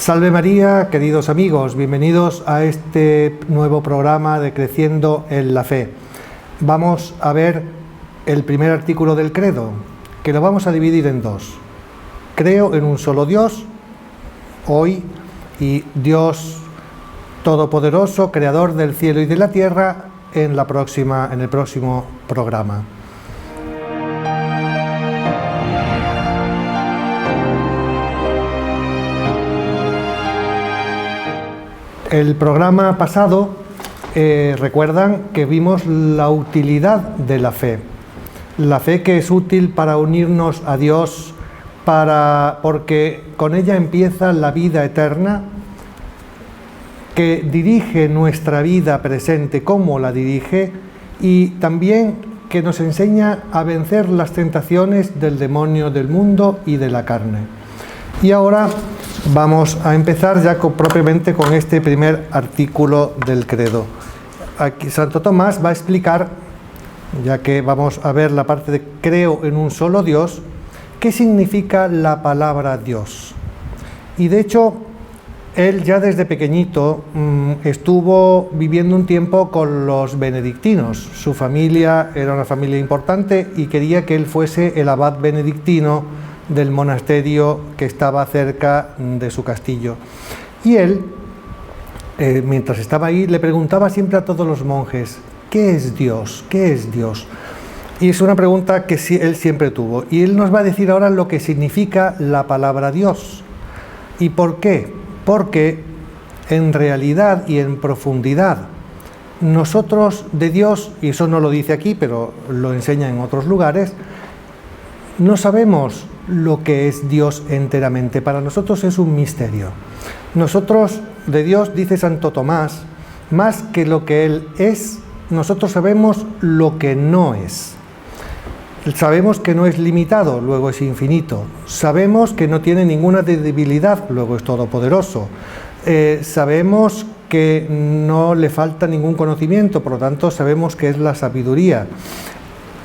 Salve María, queridos amigos, bienvenidos a este nuevo programa de Creciendo en la Fe. Vamos a ver el primer artículo del credo, que lo vamos a dividir en dos. Creo en un solo Dios, hoy, y Dios Todopoderoso, Creador del cielo y de la tierra, en el próximo programa. El programa pasado, recuerdan que vimos la utilidad de la fe que es útil para unirnos a Dios, porque con ella empieza la vida eterna, que dirige nuestra vida presente, cómo la dirige, y también que nos enseña a vencer las tentaciones del demonio, del mundo y de la carne. Y ahora vamos a empezar ya propiamente con este primer artículo del credo. Aquí Santo Tomás va a explicar, ya que vamos a ver la parte de creo en un solo Dios, qué significa la palabra Dios. Y de hecho, él ya desde pequeñito estuvo viviendo un tiempo con los benedictinos. Su familia era una familia importante y quería que él fuese el abad benedictino del monasterio que estaba cerca de su castillo. Y él, mientras estaba ahí, le preguntaba siempre a todos los monjes: ¿qué es Dios? ¿Qué es Dios? Y es una pregunta que él siempre tuvo. Y él nos va a decir ahora lo que significa la palabra Dios. ¿Y por qué? Porque en realidad y en profundidad nosotros de Dios, y eso no lo dice aquí, pero lo enseña en otros lugares, no sabemos lo que es Dios enteramente. Para nosotros es un misterio. Nosotros de Dios, dice Santo Tomás, más que lo que Él es, nosotros sabemos lo que no es. Sabemos que no es limitado, luego es infinito. Sabemos que no tiene ninguna debilidad, luego es todopoderoso. Sabemos que no le falta ningún conocimiento, por lo tanto sabemos que es la sabiduría,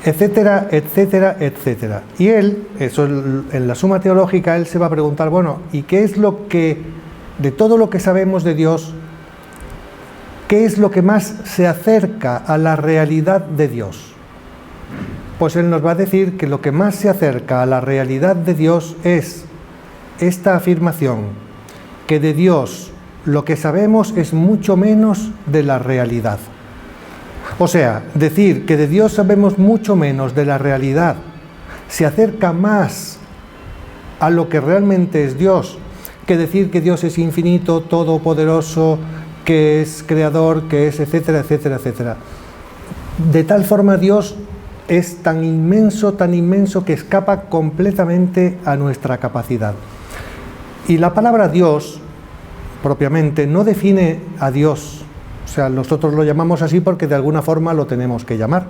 etcétera, etcétera, etcétera. Y él, eso en la Suma Teológica, él se va a preguntar, bueno, ¿y qué es lo que, de todo lo que sabemos de Dios, qué es lo que más se acerca a la realidad de Dios? Pues él nos va a decir que lo que más se acerca a la realidad de Dios es esta afirmación, que de Dios lo que sabemos es mucho menos de la realidad. O sea, decir que de Dios sabemos mucho menos de la realidad se acerca más a lo que realmente es Dios, que decir que Dios es infinito, todopoderoso, que es creador, que es etcétera, etcétera, etcétera. De tal forma Dios es tan inmenso que escapa completamente a nuestra capacidad. Y la palabra Dios, propiamente, no define a Dios. O sea, nosotros lo llamamos así porque de alguna forma lo tenemos que llamar,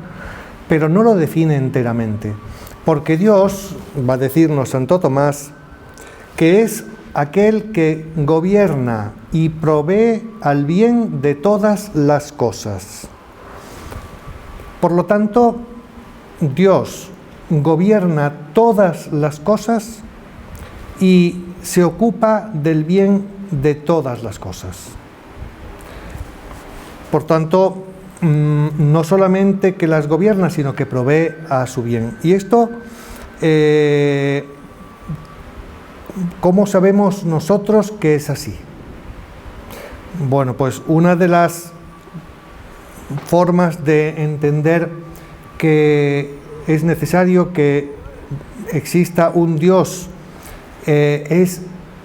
pero no lo define enteramente. Porque Dios, va a decirnos Santo Tomás, que es aquel que gobierna y provee al bien de todas las cosas. Por lo tanto, Dios gobierna todas las cosas y se ocupa del bien de todas las cosas. Por tanto, no solamente que las gobierna, sino que provee a su bien. Y esto, ¿cómo sabemos nosotros que es así? Bueno, pues una de las formas de entender que es necesario que exista un Dios es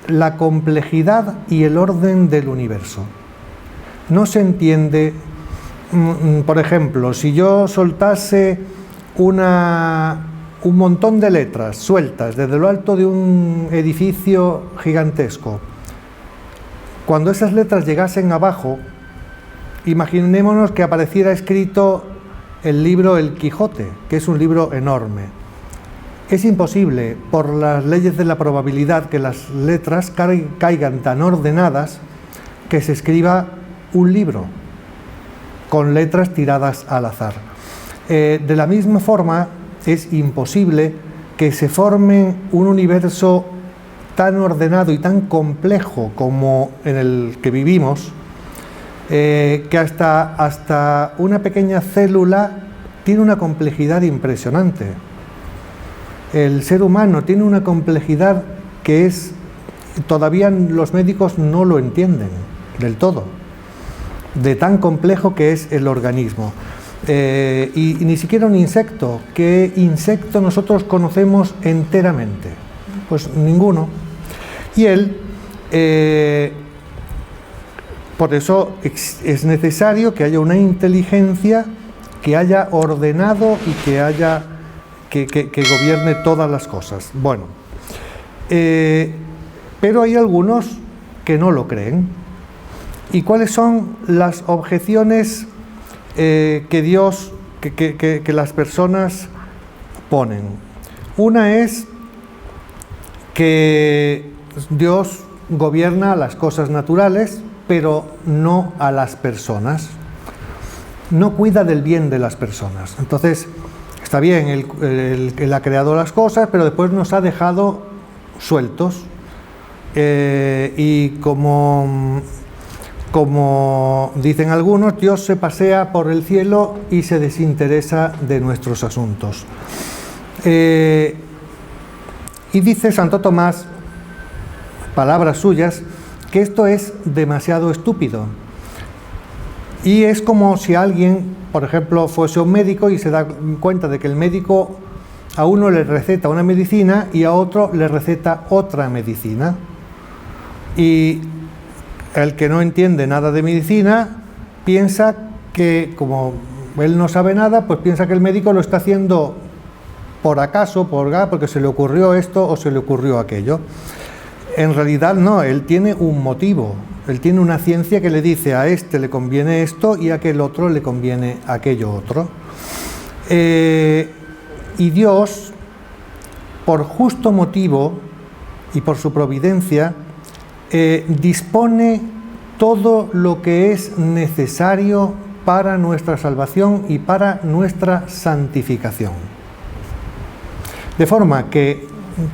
la complejidad y el orden del universo. No se entiende, por ejemplo, si yo soltase un montón de letras sueltas desde lo alto de un edificio gigantesco, cuando esas letras llegasen abajo, imaginémonos que apareciera escrito el libro El Quijote, que es un libro enorme. Es imposible, por las leyes de la probabilidad, que las letras caigan tan ordenadas que se escriba un libro con letras tiradas al azar. De la misma forma, es imposible que se forme un universo tan ordenado y tan complejo como en el que vivimos, que hasta una pequeña célula tiene una complejidad impresionante. El ser humano tiene una complejidad que todavía los médicos no lo entienden del todo, de tan complejo que es el organismo. Y ni siquiera un insecto. ¿Qué insecto nosotros conocemos enteramente? Pues ninguno. Y él, por eso es necesario que haya una inteligencia que haya ordenado y que gobierne todas las cosas. Bueno, pero hay algunos que no lo creen. ¿Y cuáles son las objeciones que las personas ponen? Una es que Dios gobierna las cosas naturales, pero no a las personas. No cuida del bien de las personas. Entonces, está bien, Él ha creado las cosas, pero después nos ha dejado sueltos. Y como dicen algunos, Dios se pasea por el cielo y se desinteresa de nuestros asuntos. Y dice Santo Tomás, palabras suyas, que esto es demasiado estúpido. Y es como si alguien, por ejemplo, fuese un médico y se da cuenta de que el médico a uno le receta una medicina y a otro le receta otra medicina. Y el que no entiende nada de medicina piensa que, como él no sabe nada, pues piensa que el médico lo está haciendo por acaso, porque se le ocurrió esto o se le ocurrió aquello. En realidad no, él tiene un motivo, él tiene una ciencia que le dice a este le conviene esto y a aquel otro le conviene aquello otro. Y Dios, por justo motivo y por su providencia, dispone todo lo que es necesario para nuestra salvación y para nuestra santificación. De forma que,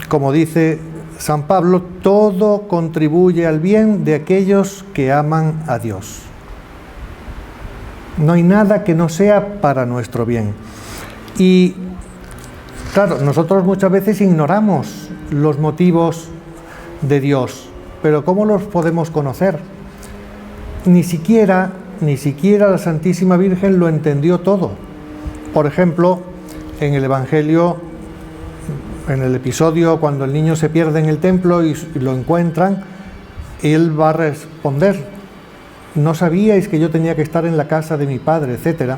como dice San Pablo, todo contribuye al bien de aquellos que aman a Dios. No hay nada que no sea para nuestro bien. Y claro, nosotros muchas veces ignoramos los motivos de Dios, pero ¿cómo los podemos conocer? Ni siquiera la Santísima Virgen lo entendió todo. Por ejemplo, en el Evangelio, en el episodio cuando el niño se pierde en el templo y lo encuentran, él va a responder: no sabíais que yo tenía que estar en la casa de mi padre, etc.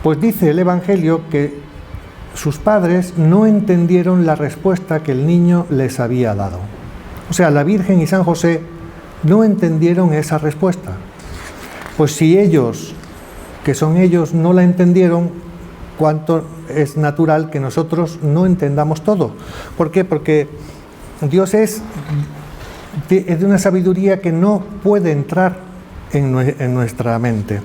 Pues dice el Evangelio que sus padres no entendieron la respuesta que el niño les había dado. O sea, la Virgen y San José no entendieron esa respuesta. Pues si ellos, que son ellos, no la entendieron, cuánto es natural que nosotros no entendamos todo. ¿Por qué? Porque Dios es de una sabiduría que no puede entrar en nuestra mente.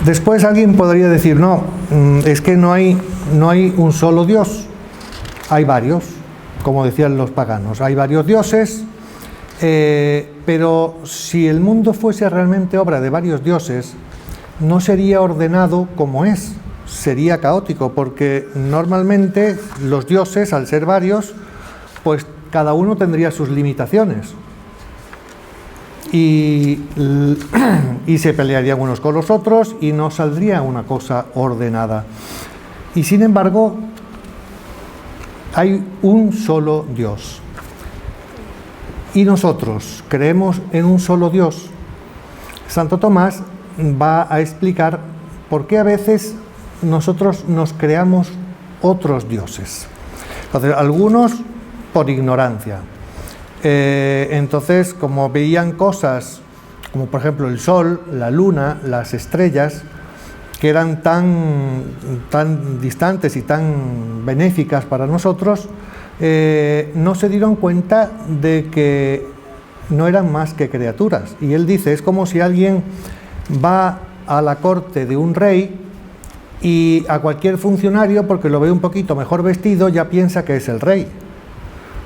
Después alguien podría decir, no, es que no hay un solo Dios, hay varios, como decían los paganos, hay varios dioses, pero si el mundo fuese realmente obra de varios dioses, no sería ordenado como es, sería caótico, porque normalmente los dioses, al ser varios, pues cada uno tendría sus limitaciones. Y se pelearían unos con los otros y no saldría una cosa ordenada. Y sin embargo, hay un solo Dios. Y nosotros creemos en un solo Dios. Santo Tomás va a explicar por qué a veces nosotros nos creamos otros dioses. Entonces, algunos por ignorancia. Entonces, como veían cosas como por ejemplo el sol, la luna, las estrellas, que eran tan distantes y tan benéficas para nosotros, no se dieron cuenta de que no eran más que criaturas. Y él dice, es como si alguien va a la corte de un rey y a cualquier funcionario, porque lo ve un poquito mejor vestido, ya piensa que es el rey.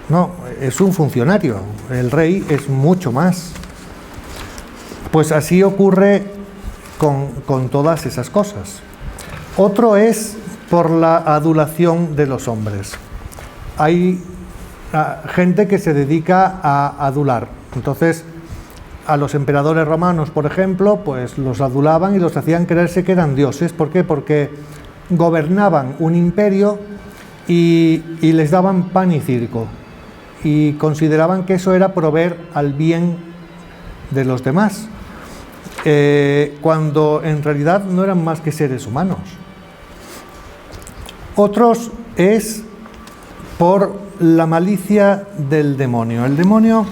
No, es un funcionario. El rey es mucho más. Pues así ocurre con todas esas cosas. Otro es por la adulación de los hombres. Hay gente que se dedica a adular. Entonces, a los emperadores romanos, por ejemplo, pues los adulaban y los hacían creerse que eran dioses. ¿Por qué? Porque gobernaban un imperio y les daban pan y circo. Y consideraban que eso era proveer al bien de los demás, cuando en realidad no eran más que seres humanos. Otros es por la malicia del demonio. El demonio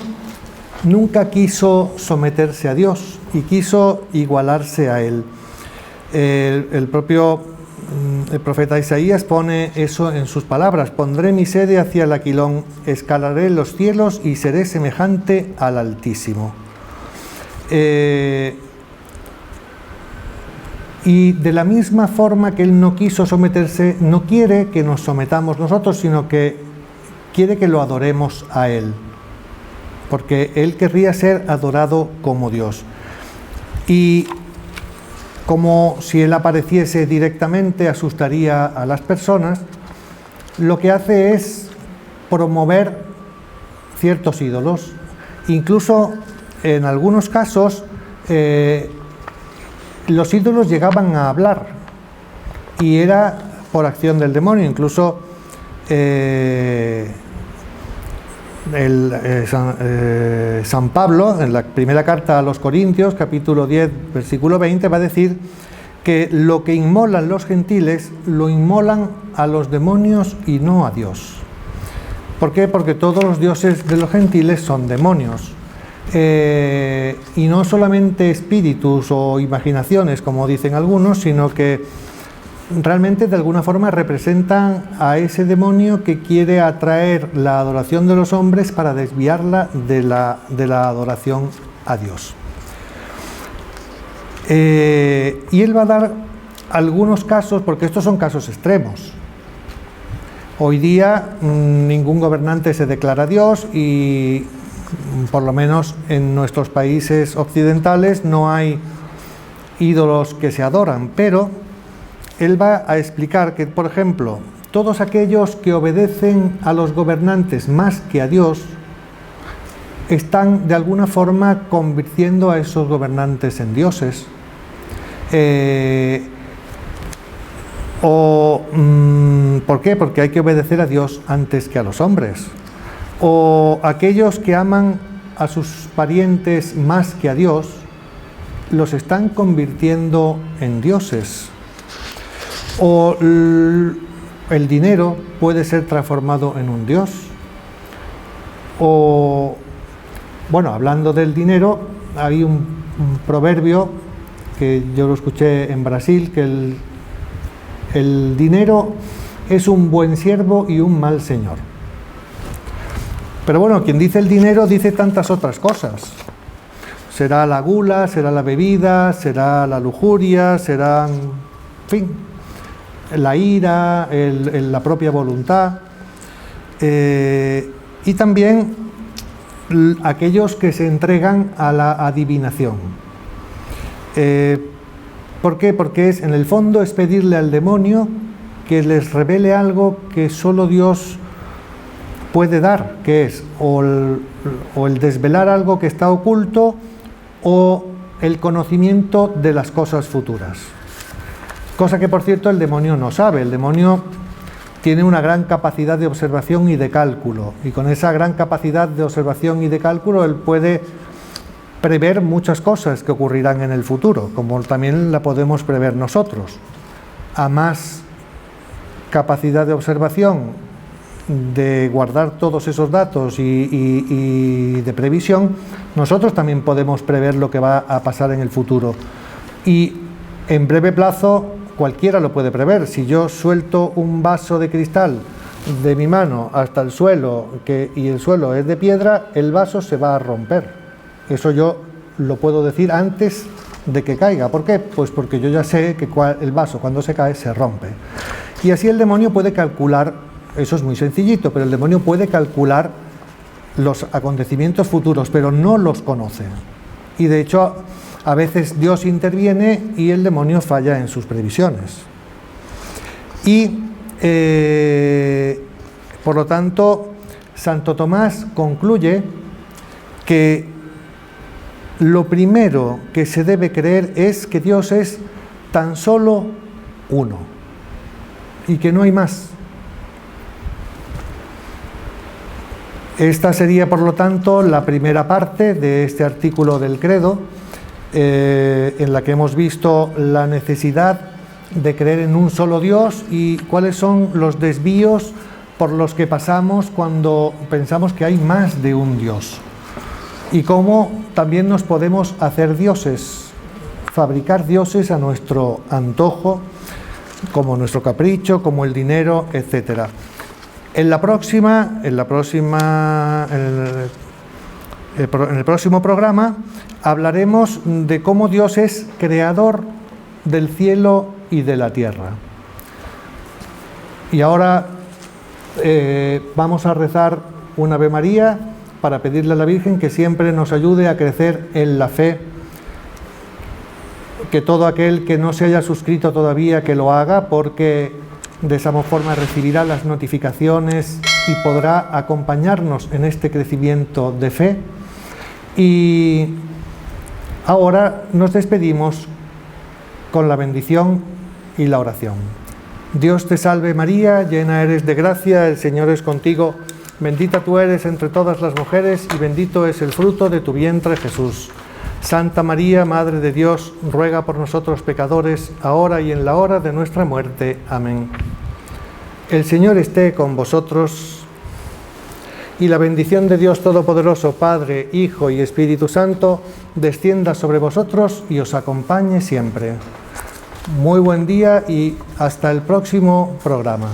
nunca quiso someterse a Dios y quiso igualarse a Él. El profeta Isaías pone eso en sus palabras: pondré mi sede hacia el aquilón, escalaré los cielos y seré semejante al Altísimo. Y de la misma forma que Él no quiso someterse, no quiere que nos sometamos nosotros, sino que quiere que lo adoremos a Él, porque Él querría ser adorado como Dios. Y como si Él apareciese directamente, asustaría a las personas, lo que hace es promover ciertos ídolos. Incluso en algunos casos los ídolos llegaban a hablar, y era por acción del demonio. Incluso San Pablo, en la primera carta a los Corintios, capítulo 10, versículo 20, va a decir que lo que inmolan los gentiles lo inmolan a los demonios y no a Dios. ¿Por qué? Porque todos los dioses de los gentiles son demonios. Y no solamente espíritus o imaginaciones, como dicen algunos, sino que realmente de alguna forma representan a ese demonio que quiere atraer la adoración de los hombres para desviarla de la adoración a Dios. Y él va a dar algunos casos, porque estos son casos extremos. Hoy día ningún gobernante se declara Dios, y por lo menos en nuestros países occidentales no hay ídolos que se adoran, pero él va a explicar que, por ejemplo, todos aquellos que obedecen a los gobernantes más que a Dios están de alguna forma convirtiendo a esos gobernantes en dioses. ¿Por qué? Porque hay que obedecer a Dios antes que a los hombres. O aquellos que aman a sus parientes más que a Dios, los están convirtiendo en dioses. O el dinero puede ser transformado en un dios. O, bueno, hablando del dinero, hay un proverbio que yo lo escuché en Brasil, que el dinero es un buen siervo y un mal señor. Pero bueno, quien dice el dinero dice tantas otras cosas. Será la gula, será la bebida, será la lujuria, será, en fin, la ira, la propia voluntad. Y también aquellos que se entregan a la adivinación. ¿Por qué? Porque en el fondo es pedirle al demonio que les revele algo que solo Dios puede dar, que es o el desvelar algo que está oculto, o el conocimiento de las cosas futuras. Cosa que, por cierto, el demonio no sabe. El demonio tiene una gran capacidad de observación y de cálculo, y con esa gran capacidad de observación y de cálculo él puede prever muchas cosas que ocurrirán en el futuro, como también la podemos prever nosotros. A más capacidad de observación, de guardar todos esos datos y de previsión, nosotros también podemos prever lo que va a pasar en el futuro. Y en breve plazo cualquiera lo puede prever. Si yo suelto un vaso de cristal de mi mano hasta el suelo y el suelo es de piedra, el vaso se va a romper. Eso yo lo puedo decir antes de que caiga. ¿Por qué? Pues porque yo ya sé que el vaso cuando se cae se rompe. Y así el demonio puede calcular, eso es muy sencillito, pero el demonio puede calcular los acontecimientos futuros, pero no los conoce. Y de hecho, a veces Dios interviene y el demonio falla en sus previsiones. Y, por lo tanto, Santo Tomás concluye que lo primero que se debe creer es que Dios es tan solo uno y que no hay más. Esta sería, por lo tanto, la primera parte de este artículo del credo, en la que hemos visto la necesidad de creer en un solo Dios y cuáles son los desvíos por los que pasamos cuando pensamos que hay más de un Dios. Y cómo también nos podemos hacer dioses, fabricar dioses a nuestro antojo, como nuestro capricho, como el dinero, etc. En el próximo programa hablaremos de cómo Dios es creador del cielo y de la tierra. Y ahora vamos a rezar un Ave María para pedirle a la Virgen que siempre nos ayude a crecer en la fe, que todo aquel que no se haya suscrito todavía que lo haga, porque de esa forma recibirá las notificaciones y podrá acompañarnos en este crecimiento de fe. Y ahora nos despedimos con la bendición y la oración. Dios te salve María, llena eres de gracia, el Señor es contigo, bendita tú eres entre todas las mujeres y bendito es el fruto de tu vientre Jesús. Santa María, Madre de Dios, ruega por nosotros pecadores, ahora y en la hora de nuestra muerte. Amén. El Señor esté con vosotros, y la bendición de Dios Todopoderoso, Padre, Hijo y Espíritu Santo, descienda sobre vosotros y os acompañe siempre. Muy buen día y hasta el próximo programa.